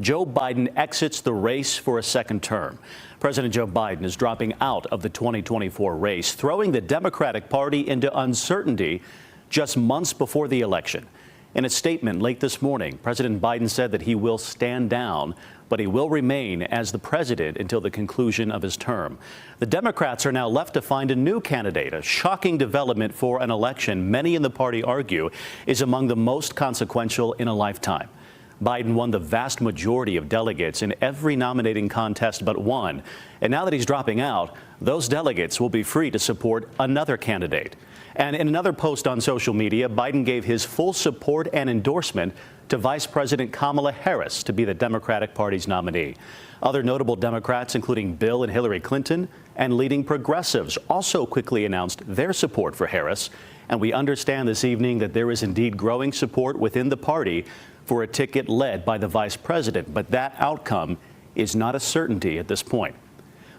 Joe Biden exits the race for a second term. President Joe Biden is dropping out of the 2024 race, throwing the Democratic Party into uncertainty just months before the election. In a statement late this morning, President Biden said that he will stand down, but he will remain as the president until the conclusion of his term. The Democrats are now left to find a new candidate, a shocking development for an election many in the party argue is among the most consequential in a lifetime. Biden won the vast majority of delegates in every nominating contest but one. And now that he's dropping out, those delegates will be free to support another candidate. And in another post on social media, Biden gave his full support and endorsement to Vice President Kamala Harris to be the Democratic Party's nominee. Other notable Democrats, including Bill and Hillary Clinton, and leading progressives also quickly announced their support for Harris. And we understand this evening that there is indeed growing support within the party for a ticket led by the vice president, but that outcome is not a certainty at this point.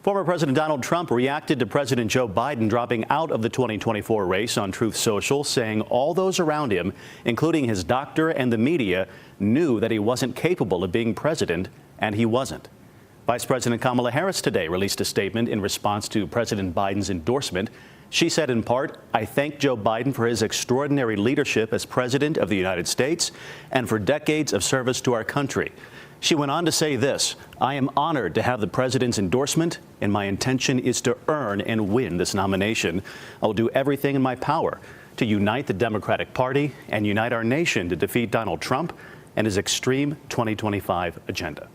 Former President Donald Trump reacted to President Joe Biden dropping out of the 2024 race on Truth Social, saying all those around him, including his doctor and the media, knew that he wasn't capable of being president, and he wasn't. Vice President Kamala Harris today released a statement in response to President Biden's endorsement. She said in part, "I thank Joe Biden for his extraordinary leadership as president of the United States and for decades of service to our country." She went on to say this, "I am honored to have the president's endorsement, and my intention is to earn and win this nomination. I will do everything in my power to unite the Democratic Party and unite our nation to defeat Donald Trump and his extreme 2025 agenda."